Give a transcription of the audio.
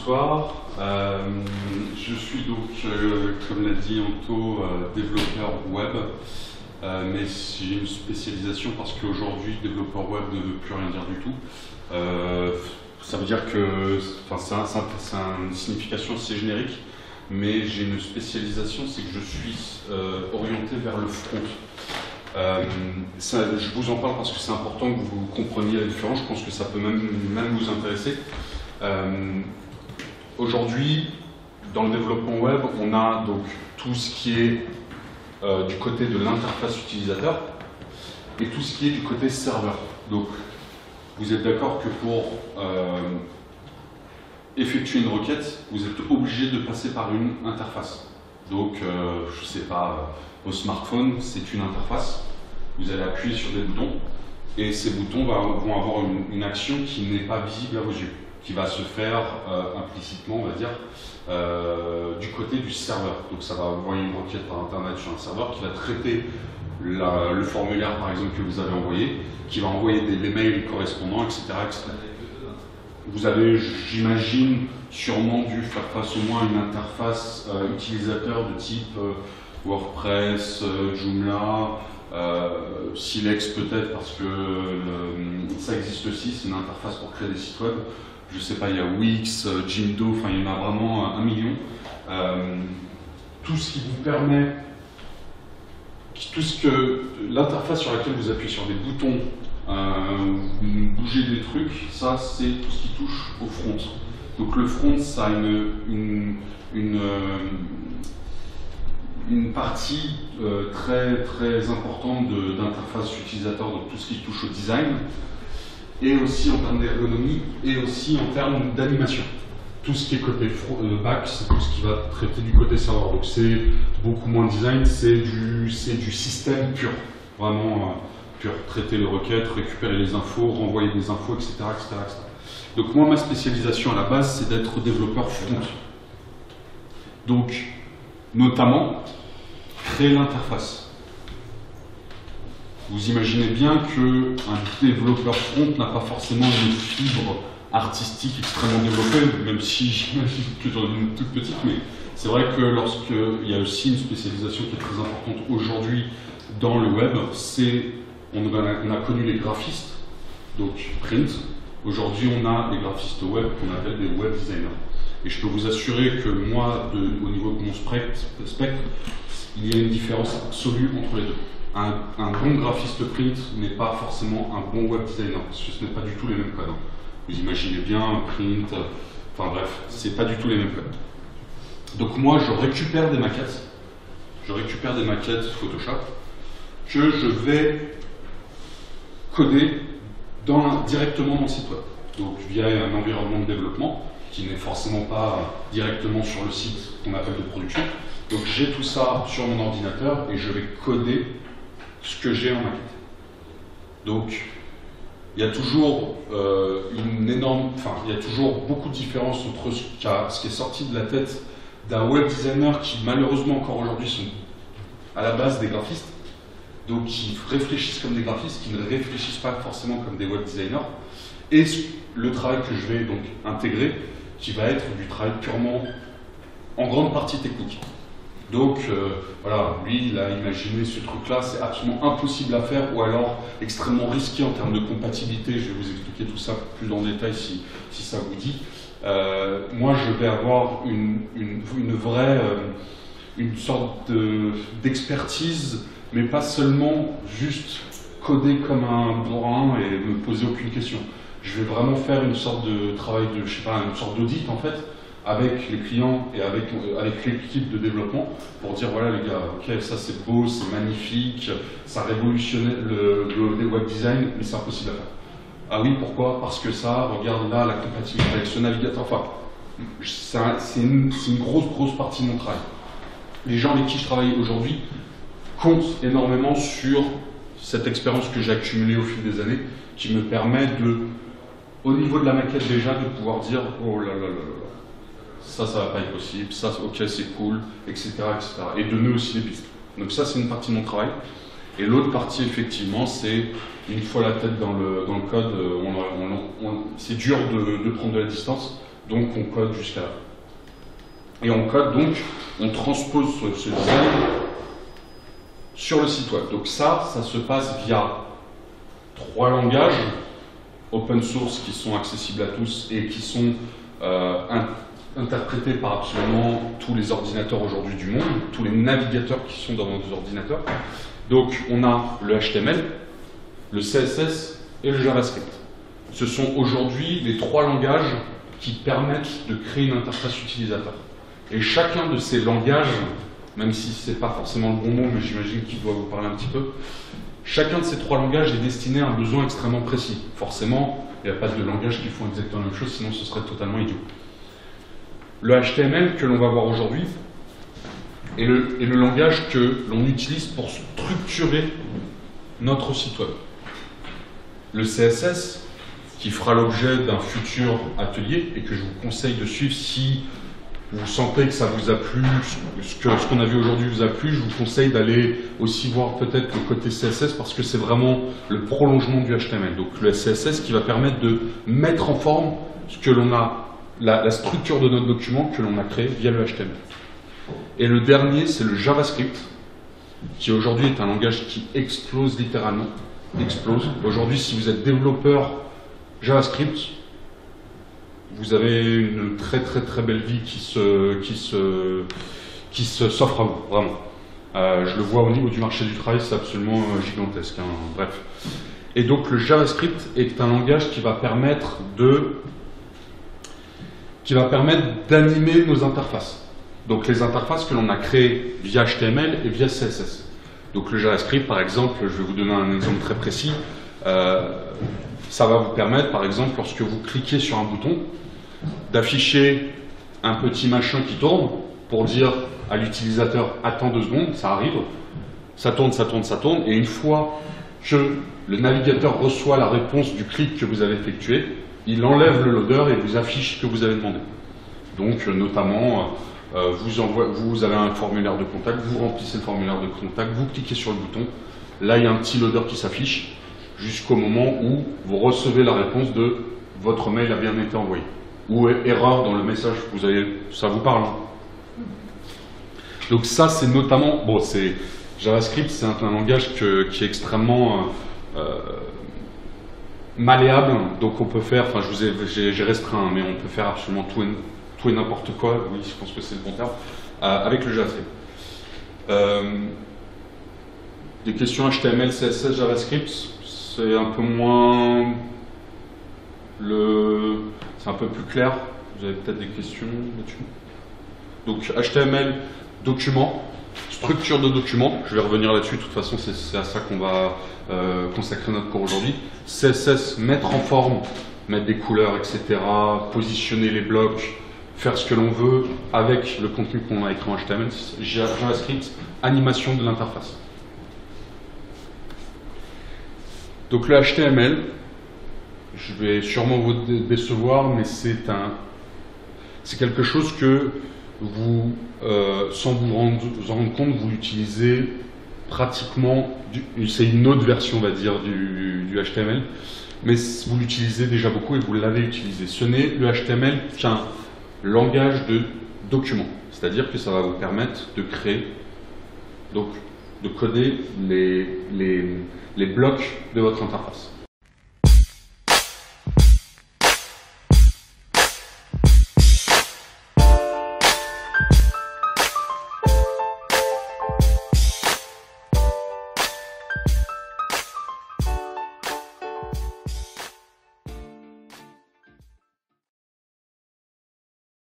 bonsoir. Je suis donc, comme l'a dit Anto, développeur web, mais j'ai une spécialisation parce qu'aujourd'hui, développeur web ne veut plus rien dire du tout. Ça veut dire que, c'est une signification assez générique, mais j'ai une spécialisation, c'est que je suis orienté vers le front. Je vous en parle parce que c'est important que vous compreniez la différence. Je pense que ça peut même vous intéresser. Aujourd'hui, dans le développement web, on a donc tout ce qui est du côté de l'interface utilisateur et tout ce qui est du côté serveur. Donc, vous êtes d'accord que pour effectuer une requête, vous êtes obligé de passer par une interface. Donc, je ne sais pas, vos smartphones, c'est une interface. Vous allez appuyer sur des boutons et ces boutons vont avoir une action qui n'est pas visible à vos yeux, qui va se faire implicitement, on va dire, du côté du serveur. Donc ça va envoyer une requête par internet sur un serveur qui va traiter le formulaire, par exemple, que vous avez envoyé, qui va envoyer les mails correspondants, etc., etc. Vous avez, j'imagine, sûrement dû faire face au moins à une interface utilisateur de type WordPress, Joomla, Silex peut-être, parce que ça existe aussi, c'est une interface pour créer des sites web. Je sais pas, il y a Wix, Jimdo, enfin il y en a vraiment 1 million. Tout ce qui vous permet, l'interface sur laquelle vous appuyez sur des boutons, vous bougez des trucs, ça c'est tout ce qui touche au front. Donc le front, ça a une partie très importante d'interface utilisateur, donc tout ce qui touche au design, et aussi en termes d'ergonomie, et aussi en termes d'animation. Tout ce qui est côté back, c'est tout ce qui va traiter du côté serveur. Donc c'est beaucoup moins design, c'est du système pur, vraiment pur. Traiter les requêtes, récupérer les infos, renvoyer des infos, etc., etc., etc. Donc moi, ma spécialisation à la base, c'est d'être développeur front. Donc, notamment, créer l'interface. Vous imaginez bien qu'un développeur front n'a pas forcément une fibre artistique extrêmement développée, même si j'imagine que j'en ai une toute petite, mais c'est vrai que lorsqu'il y a aussi une spécialisation qui est très importante aujourd'hui dans le web, on a connu les graphistes, donc print. Aujourd'hui, on a des graphistes web qu'on appelle des web designers. Et je peux vous assurer que moi, au niveau de mon spectre, il y a une différence absolue entre les deux. Un bon graphiste print n'est pas forcément un bon web designer, parce que ce n'est pas du tout les mêmes codes. Vous imaginez bien, print, enfin bref, c'est pas du tout les mêmes codes. Donc moi, je récupère des maquettes Photoshop, que je vais coder directement dans le site web. Donc via un environnement de développement, qui n'est forcément pas directement sur le site qu'on appelle de production. Donc j'ai tout ça sur mon ordinateur et je vais coder ce que j'ai en maquette. Donc il y a toujours il y a toujours beaucoup de différences entre ce qui est sorti de la tête d'un web designer qui malheureusement encore aujourd'hui sont à la base des graphistes, donc qui réfléchissent comme des graphistes, qui ne réfléchissent pas forcément comme des web designers, et le travail que je vais donc intégrer, qui va être du travail purement, en grande partie technique. Donc voilà, lui il a imaginé ce truc-là, c'est absolument impossible à faire, ou alors extrêmement risqué en termes de compatibilité. Je vais vous expliquer tout ça plus dans le détail si ça vous dit. Moi je vais avoir une sorte d'expertise, mais pas seulement juste coder comme un bourrin et me poser aucune question. Je vais vraiment faire une sorte de travail de, je sais pas, une sorte d'audit en fait, avec les clients et avec l'équipe de développement pour dire voilà les gars, ok, ça c'est beau, c'est magnifique, ça révolutionnait le web design, mais c'est impossible à faire. Ah oui, pourquoi? Parce que ça, regarde là, la compatibilité avec ce navigateur, enfin, c'est une grosse partie de mon travail. Les gens avec qui je travaille aujourd'hui comptent énormément sur cette expérience que j'ai accumulée au fil des années, qui me permet au niveau de la maquette déjà, de pouvoir dire oh là là là là, ça va pas être possible, ça ok c'est cool, etc., etc. Et donner aussi des pistes. Donc ça c'est une partie de mon travail. Et l'autre partie effectivement c'est, une fois la tête dans le code, c'est dur de prendre de la distance, donc on code jusqu'à là. Et on code donc, on transpose ce design sur le site web. Donc ça se passe via 3 langages open source qui sont accessibles à tous et qui sont interprétés par absolument tous les ordinateurs aujourd'hui du monde, tous les navigateurs qui sont dans nos ordinateurs. Donc on a le HTML, le CSS et le JavaScript. Ce sont aujourd'hui les 3 langages qui permettent de créer une interface utilisateur. Et chacun de ces langages, même si ce n'est pas forcément le bon mot, mais j'imagine qu'il doit vous parler un petit peu, chacun de ces 3 langages est destiné à un besoin extrêmement précis. Forcément, il n'y a pas de langage qui font exactement la même chose, sinon ce serait totalement idiot. Le HTML que l'on va voir aujourd'hui est le langage que l'on utilise pour structurer notre site web. Le CSS, qui fera l'objet d'un futur atelier et que je vous conseille de suivre si vous sentez que ça vous a plu, ce qu'on a vu aujourd'hui vous a plu, je vous conseille d'aller aussi voir peut-être le côté CSS parce que c'est vraiment le prolongement du HTML. Donc le CSS qui va permettre de mettre en forme ce que l'on a, la structure de notre document que l'on a créé via le HTML. Et le dernier, c'est le JavaScript, qui aujourd'hui est un langage qui explose littéralement. Explose. Aujourd'hui, si vous êtes développeur JavaScript, vous avez une très belle vie qui s'offre à vous, vraiment. Je le vois au niveau du marché du travail, c'est absolument gigantesque, hein, bref. Et donc le JavaScript est un langage qui va permettre d'animer nos interfaces. Donc les interfaces que l'on a créées via HTML et via CSS. Donc le JavaScript, par exemple, je vais vous donner un exemple très précis, ça va vous permettre, par exemple, lorsque vous cliquez sur un bouton, d'afficher un petit machin qui tourne pour dire à l'utilisateur « attends 2 secondes, ça arrive », ça tourne, et une fois que le navigateur reçoit la réponse du clic que vous avez effectué, il enlève le loader et vous affiche ce que vous avez demandé. Donc notamment, vous avez un formulaire de contact, vous remplissez le formulaire de contact, vous cliquez sur le bouton, là il y a un petit loader qui s'affiche jusqu'au moment où vous recevez la réponse de « votre mail a bien été envoyé » ou erreur dans le message, ça vous parle, hein. Donc ça c'est notamment, bon c'est JavaScript, c'est un langage qui est extrêmement malléable, donc on peut faire, enfin j'ai restreint, mais on peut faire absolument tout et n'importe quoi, oui je pense que c'est le bon terme, avec le JavaScript. Des questions HTML, CSS, JavaScript, c'est un peu moins c'est un peu plus clair, vous avez peut-être des questions là-dessus. Donc HTML, document, structure de document, je vais revenir là-dessus, de toute façon c'est à ça qu'on va consacrer notre cours aujourd'hui. CSS, mettre en forme, mettre des couleurs, etc., positionner les blocs, faire ce que l'on veut avec le contenu qu'on a écrit en HTML. JavaScript, animation de l'interface. Donc le HTML, je vais sûrement vous décevoir, mais c'est quelque chose que vous, sans vous en rendre compte, vous l'utilisez pratiquement, c'est une autre version, on va dire, du HTML, mais vous l'utilisez déjà beaucoup et vous l'avez utilisé. Ce n'est le HTML qu'un langage de document, c'est-à-dire que ça va vous permettre de créer, donc de coder les blocs de votre interface.